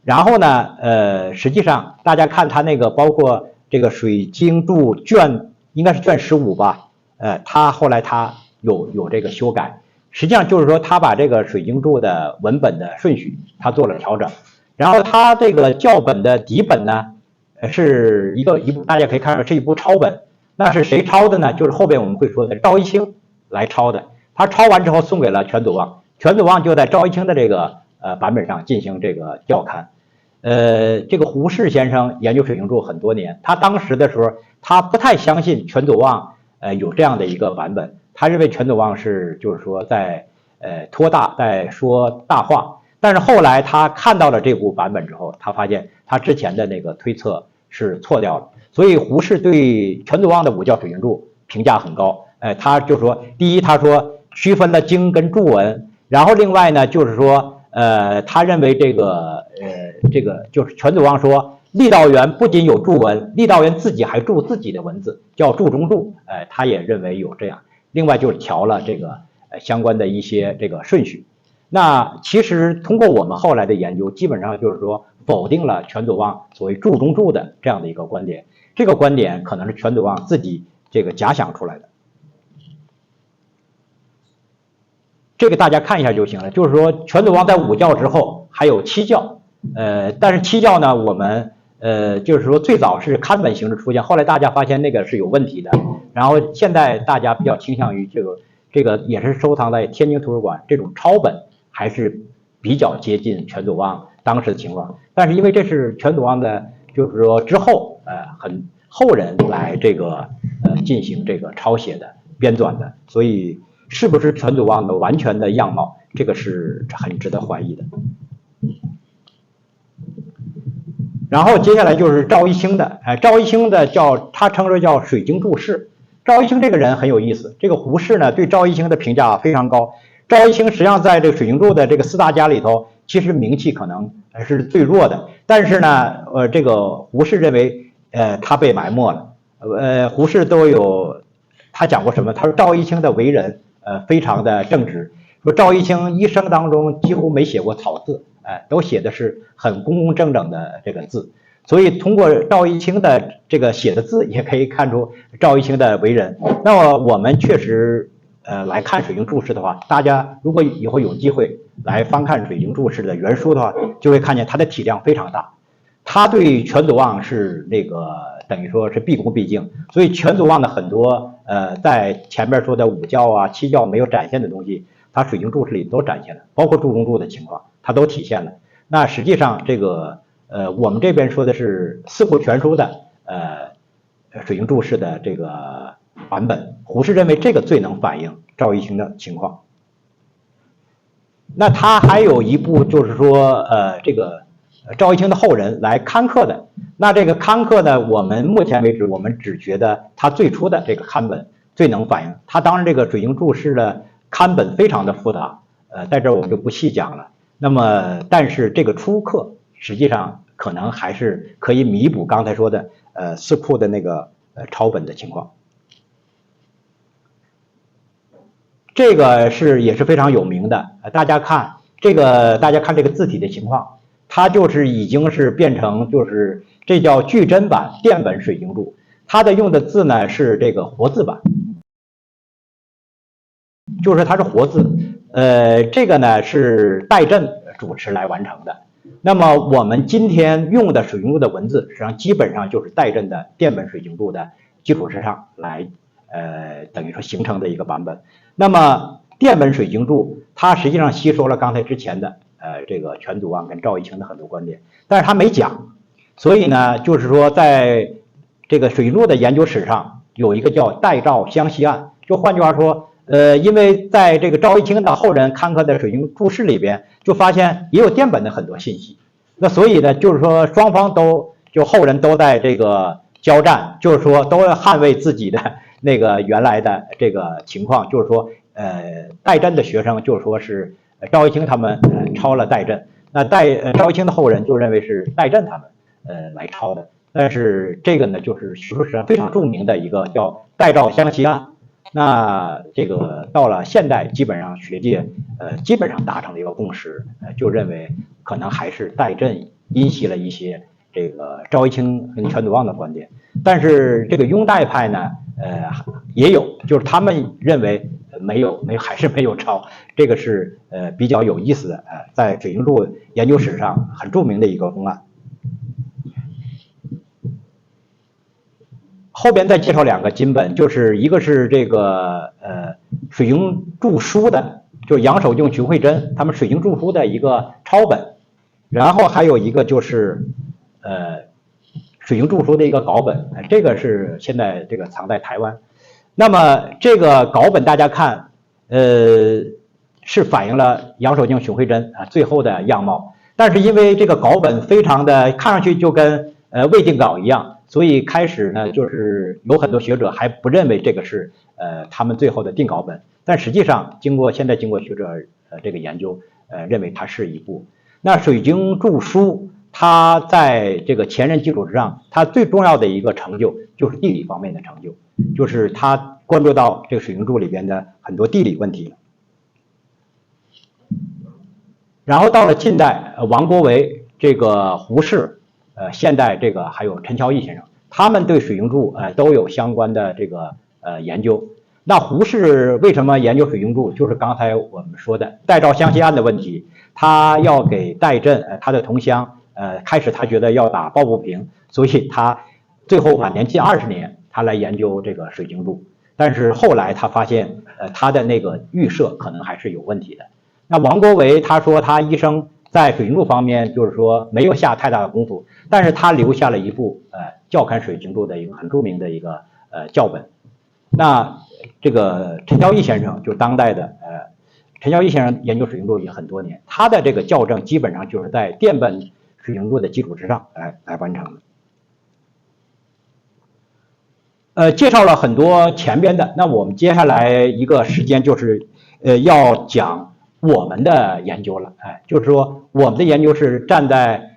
然后呢，实际上大家看他那个包括这个水晶柱卷，应该是卷15吧，他后来他有这个修改。实际上就是说，他把这个水晶柱的文本的顺序他做了调整，然后他这个校本的底本呢，是一部大家可以看到是一部抄本。那是谁抄的呢？就是后边我们会说的赵一清来抄的。他抄完之后送给了全祖望，全祖望就在赵一清的这个版本上进行这个校勘。这个胡适先生研究水晶柱很多年，他当时的时候他不太相信全祖望有这样的一个版本，他认为全祖望是就是说在托大在说大话。但是后来他看到了这部版本之后，他发现他之前的那个推测是错掉了。所以胡适对全祖望的五教水晶柱评价很高。他就说，第一，他说区分了经跟注文，然后另外呢就是说他认为这个就是全祖望说郦道元不仅有注文，郦道元自己还注自己的文字，叫注中注。他也认为有这样。另外就是调了这个相关的一些这个顺序。那其实通过我们后来的研究，基本上就是说否定了全祖望所谓注中注的这样的一个观点。这个观点可能是全祖望自己这个假想出来的。这个大家看一下就行了。就是说全祖望在五教之后还有七教，但是七教呢，我们就是说最早是刊本形式出现，后来大家发现那个是有问题的，然后现在大家比较倾向于这个也是收藏在天津图书馆，这种抄本还是比较接近全祖望当时的情况。但是因为这是全祖望的，就是说之后很后人来这个进行这个抄写的编纂的，所以是不是全祖望的完全的样貌，这个是很值得怀疑的。然后接下来就是赵一清的，赵一清的他称之叫水晶注释。赵一清这个人很有意思，这个胡适呢对赵一清的评价非常高。赵一清实际上在这个水晶柱的这个四大家里头，其实名气可能是最弱的，但是呢，这个胡适认为，他被埋没了。胡适都有他讲过什么？他说赵一清的为人，非常的正直。说赵一清一生当中几乎没写过草字，都写的是很工工整整的这个字。所以通过赵一清的这个写的字，也可以看出赵一清的为人。那么我们确实来看水晶注释的话，大家如果以后有机会来翻看水晶注释的原书的话，就会看见它的体量非常大。他对全祖望是那个等于说是毕恭毕敬，所以全祖望的很多在前面说的五教啊七教没有展现的东西，他水晶注释里都展现了，包括注中注的情况，它都体现了。那实际上这个我们这边说的是四库全书的水晶注释的这个版本，胡适认为这个最能反映赵一清的情况。那他还有一部就是说这个赵一清的后人来刊刻的。那这个刊刻呢，我们目前为止我们只觉得他最初的这个刊本最能反映。他当然这个水晶注释的刊本非常的复杂，在这我们就不细讲了。那么但是这个初刻实际上可能还是可以弥补刚才说的四库的那个抄本的情况。这个也是非常有名的，大家看这个字体的情况，它就是已经是变成就是这叫巨真版电本水晶柱，它的用的字呢是这个活字版，就是它是活字。这个呢是戴震主持来完成的。那么我们今天用的水晶柱的文字，实际上基本上就是戴震的电本水晶柱的基础之上来等于说形成的一个版本。那么电本水晶柱它实际上吸收了刚才之前的这个全祖望跟赵一清的很多观点，但是他没讲。所以呢就是说在这个水晶柱的研究史上有一个叫戴赵湘西案，就换句话说因为在这个赵一清的后人刊刻的水晶注释里边，就发现也有电本的很多信息。那所以呢，就是说双方就后人都在这个交战，就是说都要捍卫自己的那个原来的这个情况，就是说戴震的学生就是说是赵一清他们抄了戴震，那赵一清的后人就认为是戴震他们来抄的。但是这个呢，就是学术史上非常著名的一个叫戴赵湘西案。那这个到了现代，基本上学界基本上达成了一个共识，就认为可能还是戴震因袭了一些这个赵一清跟全祖望的观点。但是这个拥戴派呢也有，就是他们认为还是没有抄，这个是比较有意思的在水晶柱研究史上很著名的一个公案。后边再介绍2个金本，就是一个是这个水晶柱书的，就是杨守敬、徐慧珍他们水晶柱书的一个抄本，然后还有一个就是水晶柱书的一个稿本，这个是现在这个藏在台湾。那么这个稿本大家看，是反映了杨守敬、徐慧珍最后的样貌，但是因为这个稿本非常的看上去就跟未定稿一样，所以开始呢就是有很多学者还不认为这个是他们最后的定稿本，但实际上现在经过学者这个研究，认为它是一部。那水晶柱书它在这个前人基础之上，它最重要的一个成就就是地理方面的成就，就是它关注到这个水晶柱里边的很多地理问题。然后到了近代，王国维、这个胡适，现代这个还有陈乔义先生，他们对水晶柱都有相关的这个研究。那胡适为什么研究水晶柱？就是刚才我们说的戴照湘西案的问题，他要给戴震他的同乡，开始他觉得要打抱不平，所以他最后晚年近20年，他来研究这个水晶柱。但是后来他发现，他的那个预设可能还是有问题的。那王国维他说他一生在水晶柱方面就是说没有下太大的功夫，但是他留下了一部校勘水晶柱的一个很著名的一个校本。那这个陈乔义先生就是当代的陈乔义先生研究水晶柱也很多年，他的这个校正基本上就是在淀本水晶柱的基础之上来完成的。介绍了很多前边的，那我们接下来一个时间就是要讲我们的研究了，就是说我们的研究是站在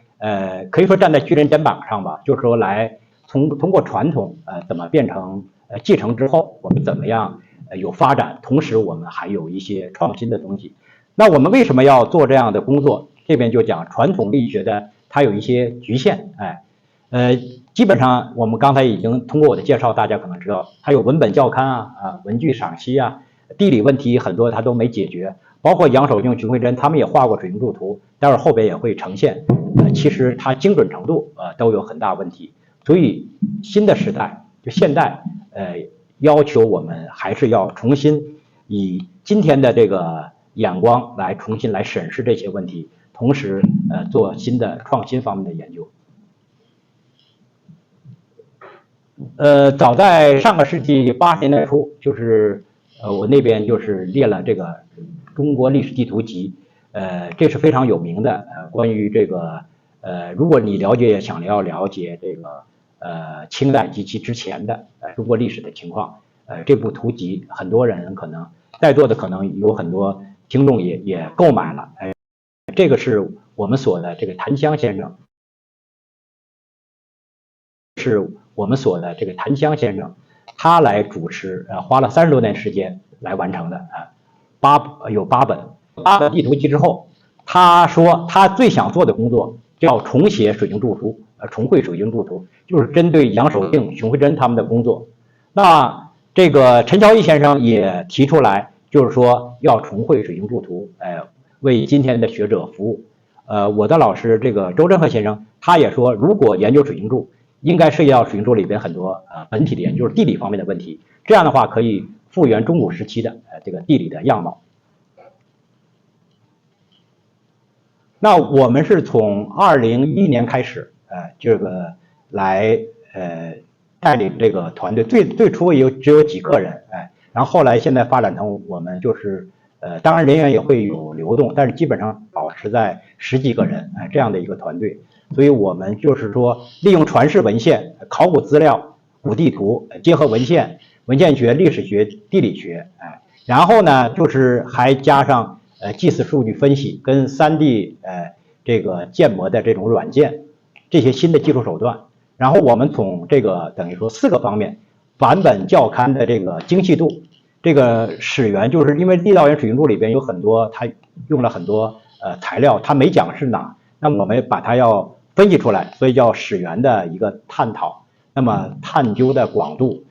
可以说站在巨人肩膀上吧，就是说来通过传统怎么变成继承之后，我们怎么样有发展，同时我们还有一些创新的东西。那我们为什么要做这样的工作？这边就讲传统力学的它有一些局限，基本上我们刚才已经通过我的介绍，大家可能知道，它有文本校勘文具赏析地理问题很多它都没解决，包括杨守敬、徐慧珍他们也画过水晶柱图，待会儿后边也会呈现，其实它精准程度都有很大问题，所以新的时代就现代要求我们还是要重新以今天的这个眼光来重新来审视这些问题，同时做新的创新方面的研究。早在上个世纪80年代初，就是我那边就是列了这个中国历史地图集，这是非常有名的关于这个如果你想要了解这个清代及其之前的中国历史的情况，这部图集很多人可能在座的可能有很多听众也购买了，这个是我们所的这个檀香先生。他来主持，花了30多年时间来完成的有8本地图集之后，他说他最想做的工作叫重写水晶柱图，重绘水晶柱图，就是针对杨守敬、熊慧珍他们的工作。那这个陈乔义先生也提出来，就是说要重绘水晶柱图，为今天的学者服务。我的老师这个周振和先生，他也说，如果研究水晶柱，应该涉及到水晶柱里边很多本体的研究，就是地理方面的问题。这样的话，可以复原中古时期的这个地理的样貌。那我们是从2011年开始，这个来带领这个团队，最初只有几个人，然后后来现在发展成我们就是当然人员也会有流动，但是基本上保持在10几个人这样的一个团队。所以我们就是说利用传世文献、考古资料、古地图，结合文献学、历史学、地理学，然后呢就是还加上祭祀数据分析跟3D 这个建模的这种软件，这些新的技术手段。然后我们从这个等于说4个方面，版本校勘的这个精细度，这个史源就是因为郦道元水晶柱里边有很多，它用了很多材料，它没讲是哪，那么我们把它要分析出来，所以叫史源的一个探讨。那么探究的广度，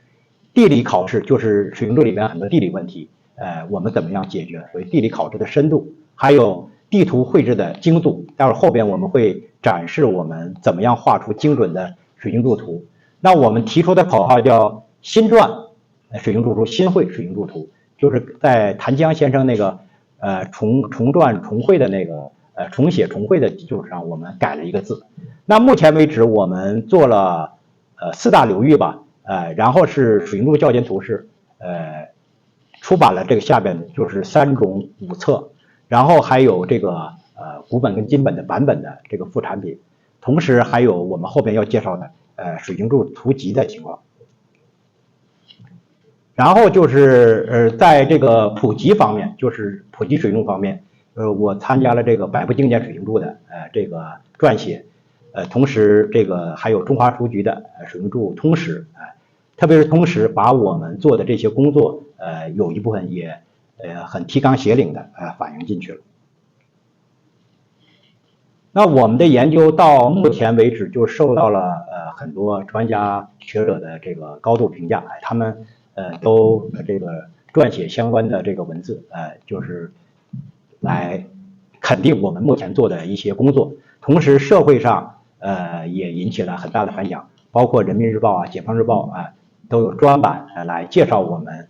地理考试就是水晶柱里面很多地理问题，我们怎么样解决，所以地理考试的深度，还有地图绘制的精度。待会儿后边我们会展示我们怎么样画出精准的水晶柱图。那我们提出的口号叫新撰水晶柱图，新绘水晶柱图，就是在谭江先生那个重撰重绘的那个重写重绘的基础上，我们改了一个字。那目前为止我们做了4大流域吧，然后是水晶柱校监图是出版了这个下边就是3种5册，然后还有这个古本跟金本的版本的这个副产品，同时还有我们后边要介绍的水晶柱图集的情况。然后就是在这个普及方面，就是普及水晶方面，我参加了这个百部经典水晶柱的这个撰写，同时这个还有中华书局的水晶柱通识，特别是通识把我们做的这些工作，有一部分也很提纲挈领的反映进去了。那我们的研究到目前为止就受到了很多专家学者的这个高度评价，他们都这个撰写相关的这个文字，就是来肯定我们目前做的一些工作。同时社会上也引起了很大的反响，包括人民日报解放日报都有专版来介绍我们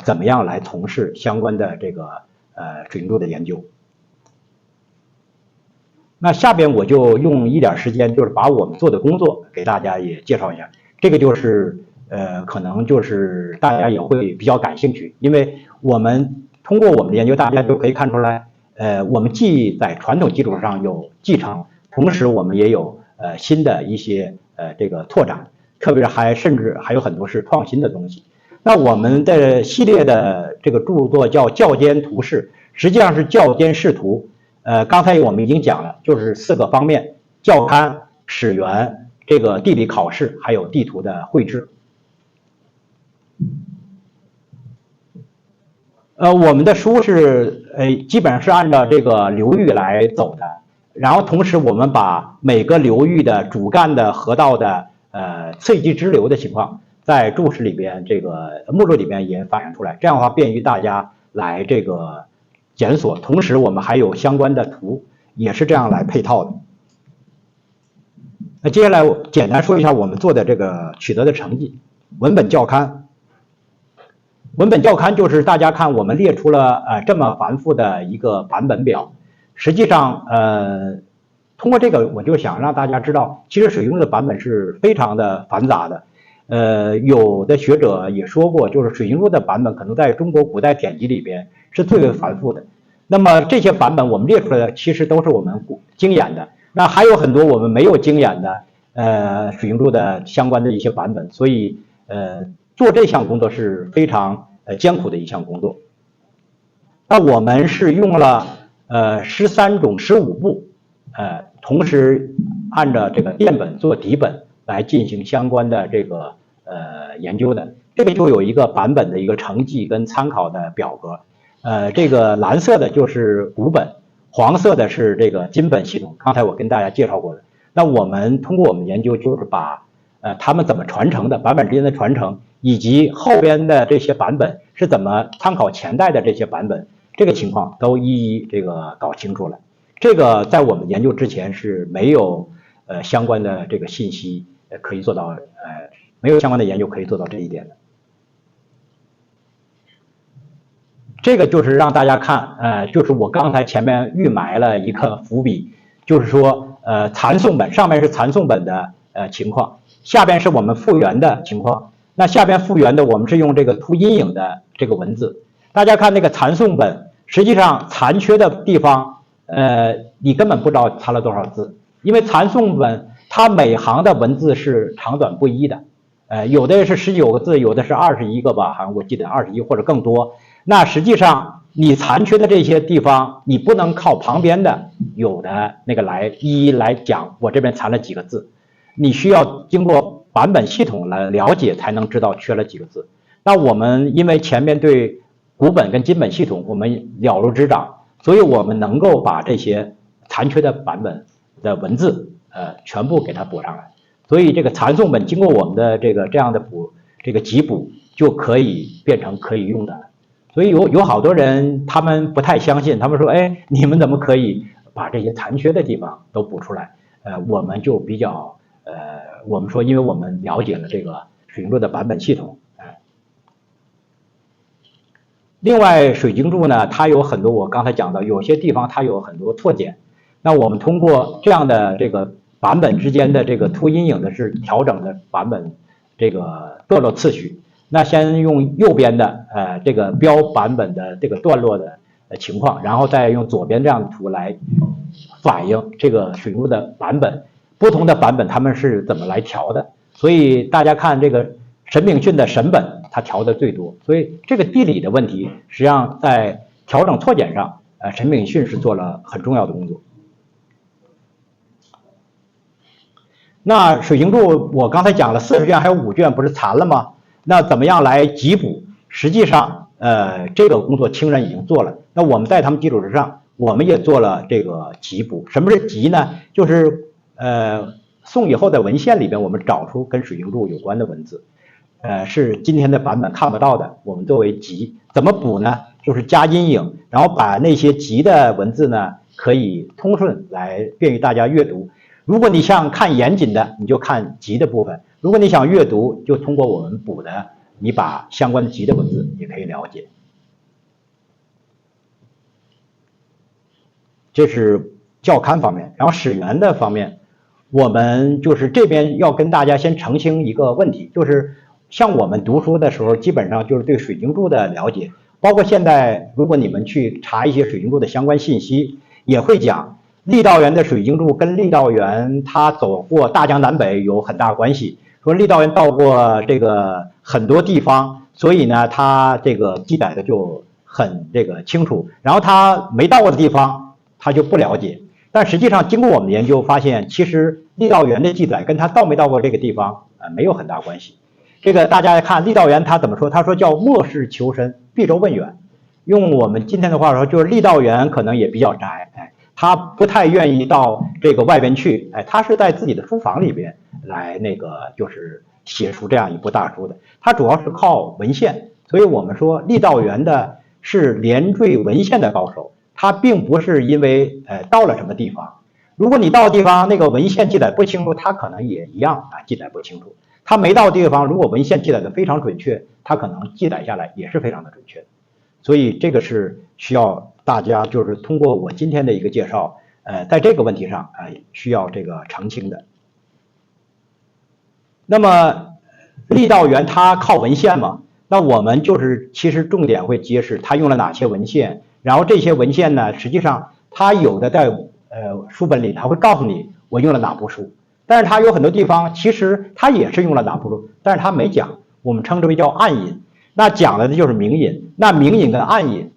怎么样来从事相关的这个水晶柱的研究。那下边我就用一点时间，就是把我们做的工作给大家也介绍一下。这个就是可能就是大家也会比较感兴趣，因为我们通过我们的研究，大家就可以看出来，我们既在传统基础上有继承，同时我们也有新的一些这个拓展，特别是甚至还有很多是创新的东西。那我们的系列的这个著作叫校监图示，实际上是校监视图。刚才我们已经讲了，就是4个方面：校勘、始源、这个地理考试，还有地图的绘制。我们的书是基本上是按照这个流域来走的，然后同时我们把每个流域的主干的河道的刺激支流的情况，在注释里边这个目录里边也反映出来，这样的话便于大家来这个检索。同时我们还有相关的图，也是这样来配套的。那接下来我简单说一下我们做的这个取得的成绩。文本校勘，文本校勘就是大家看我们列出了这么繁复的一个版本表，实际上通过这个我就想让大家知道，其实水晶柱的版本是非常的繁杂的。有的学者也说过，就是水晶柱的版本可能在中国古代典籍里边是最为繁复的。那么这些版本我们列出来的其实都是我们精研的，那还有很多我们没有精研的水晶柱的相关的一些版本，所以做这项工作是非常艰苦的一项工作。那我们是用了13种15部，同时按照这个垫本做底本来进行相关的这个研究的。这个就有一个版本的一个成绩跟参考的表格。这个蓝色的就是古本，黄色的是这个金本系统，刚才我跟大家介绍过的。那我们通过我们研究，就是把他们怎么传承的，版本之间的传承，以及后边的这些版本是怎么参考前代的这些版本，这个情况都一一这个搞清楚了。这个在我们研究之前是没有相关的这个信息可以做到，没有相关的研究可以做到这一点的。这个就是让大家看，就是我刚才前面预埋了一个伏笔，就是说残宋本，上面是残宋本的情况，下边是我们复原的情况。那下边复原的我们是用这个涂阴影的这个文字，大家看那个残宋本，实际上残缺的地方你根本不知道残了多少字，因为残宋本它每行的文字是长短不一的，有的是19个字，有的是21个吧，好像我记得21或者更多。那实际上你残缺的这些地方，你不能靠旁边的有的那个来一一来讲我这边残了几个字，你需要经过版本系统来了解才能知道缺了几个字。那我们因为前面对古本跟金本系统我们了如指掌，所以我们能够把这些残缺的版本的文字全部给它补上来。所以这个残宋本经过我们的这样的这个集补，就可以变成可以用的。所以有好多人他们不太相信，他们说，哎，你们怎么可以把这些残缺的地方都补出来？我们就比较我们说，因为我们了解了这个水晶柱的版本系统。另外，水晶柱呢，它有很多我刚才讲到，有些地方它有很多错减。那我们通过这样的这个版本之间的这个凸阴影的是调整的版本这个段落次序。那先用右边的这个标版本的这个段落的情况，然后再用左边这样的图来反映这个水晶柱的版本，不同的版本他们是怎么来调的。所以大家看这个沈秉训的沈本，它调的最多。所以这个地理的问题，实际上在调整错减上，沈秉训是做了很重要的工作。那水晶柱我刚才讲了40卷还有5卷不是残了吗？那怎么样来急补？实际上这个工作清人已经做了。那我们在他们基础之上，我们也做了这个急补。什么是急呢？就是宋以后的文献里边，我们找出跟水晶柱有关的文字，是今天的版本看不到的，我们作为急。怎么补呢？就是加阴影，然后把那些急的文字呢可以通顺来便于大家阅读。如果你想看严谨的，你就看急的部分；如果你想阅读，就通过我们补的，你把相关的急的文字也可以了解。这是校勘方面。然后史源的方面，我们就是这边要跟大家先澄清一个问题，就是像我们读书的时候，基本上就是对水晶柱的了解，包括现在如果你们去查一些水晶柱的相关信息，也会讲郦道元的水晶柱跟郦道元他走过大江南北有很大关系，说郦道元到过这个很多地方，所以呢他这个记载的就很这个清楚，然后他没到过的地方他就不了解。但实际上经过我们研究发现，其实郦道元的记载跟他到没到过这个地方没有很大关系。这个大家看郦道元他怎么说，他说叫莫世求深，必周问远。用我们今天的话说，就是郦道元可能也比较宅，他不太愿意到这个外边去，他是在自己的书房里边来那个就是写出这样一部大书的。他主要是靠文献，所以我们说郦道元的是连缀文献的高手，他并不是因为到了什么地方。如果你到地方那个文献记载不清楚，他可能也一样记载不清楚。他没到地方，如果文献记载的非常准确，他可能记载下来也是非常的准确的。所以这个是需要大家就是通过我今天的一个介绍，在这个问题上需要这个澄清的。那么郦道元他靠文献嘛，那我们就是其实重点会揭示他用了哪些文献，然后这些文献呢，实际上他有的在书本里他会告诉你我用了哪部书，但是他有很多地方其实他也是用了哪部书，但是他没讲，我们称之为叫暗引。那讲的就是明引，那明引跟暗引，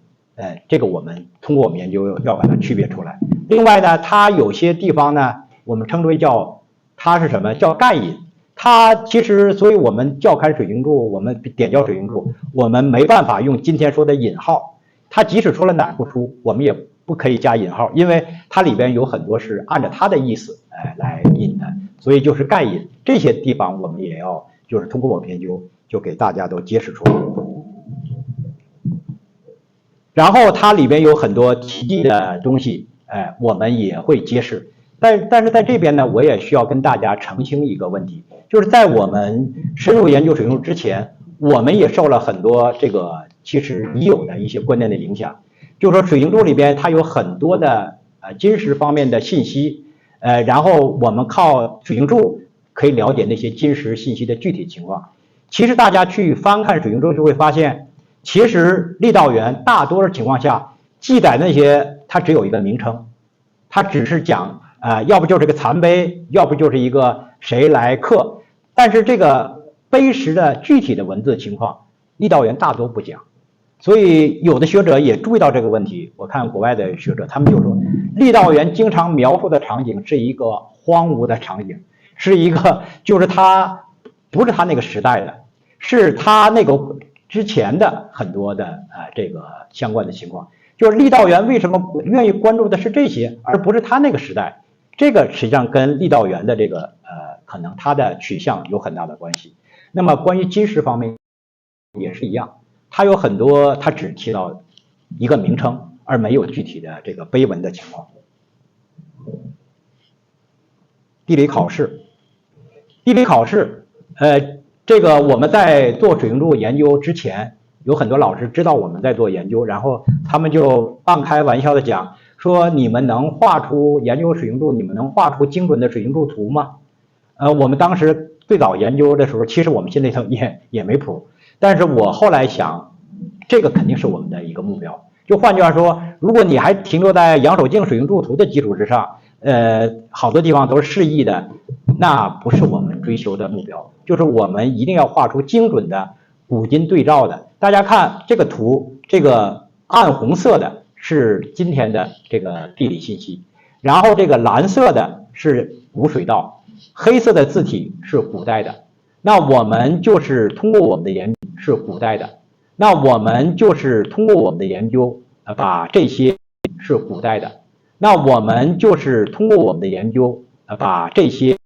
这个我们通过我们研究要把它区别出来。另外呢，它有些地方呢，我们称之为叫它是什么？叫概引。它其实，所以我们校勘水晶柱，我们点校水晶柱，我们没办法用今天说的引号。它即使说了哪部书，我们也不可以加引号，因为它里边有很多是按照它的意思来引的，所以就是概引。这些地方我们也要就是通过我们研究，就给大家都揭示出来。然后它里边有很多奇迹的东西，我们也会揭示。但是在这边呢，我也需要跟大家澄清一个问题，就是在我们深入研究水晶柱之前，我们也受了很多这个其实已有的一些观念的影响。就是说水晶柱里边它有很多的金石方面的信息，然后我们靠水晶柱可以了解那些金石信息的具体情况。其实大家去翻看水晶柱就会发现，其实郦道元大多数情况下记载那些它只有一个名称，它只是讲要不就是个残碑，要不就是一个谁来刻，但是这个碑石的具体的文字情况，郦道元大多不讲。所以有的学者也注意到这个问题，我看国外的学者他们就说，郦道元经常描述的场景是一个荒芜的场景，是一个就是他不是他那个时代的，是他那个之前的很多的这个相关的情况。就是郦道元为什么愿意关注的是这些，而不是他那个时代？这个实际上跟郦道元的这个可能他的取向有很大的关系。那么关于金石方面也是一样，它有很多，它只提到一个名称，而没有具体的这个碑文的情况。地理考试，这个我们在做水晶柱研究之前，有很多老师知道我们在做研究，然后他们就半开玩笑的讲说：“你们能画出研究水晶柱，你们能画出精准的水晶柱图吗？”我们当时最早研究的时候，其实我们现在也没谱，但是我后来想，这个肯定是我们的一个目标。就换句话说，如果你还停留在杨守敬水晶柱图的基础之上，好多地方都是示意的，那不是我们追求的目标。就是我们一定要画出精准的古今对照的。大家看这个图，这个暗红色的是今天的这个地理信息，然后这个蓝色的是古水道，黑色的字体是古代的。那我们就是通过我们的研究是古代的，那我们就是通过我们的研究把这些是古代的，那我们就是通过我们的研究把这些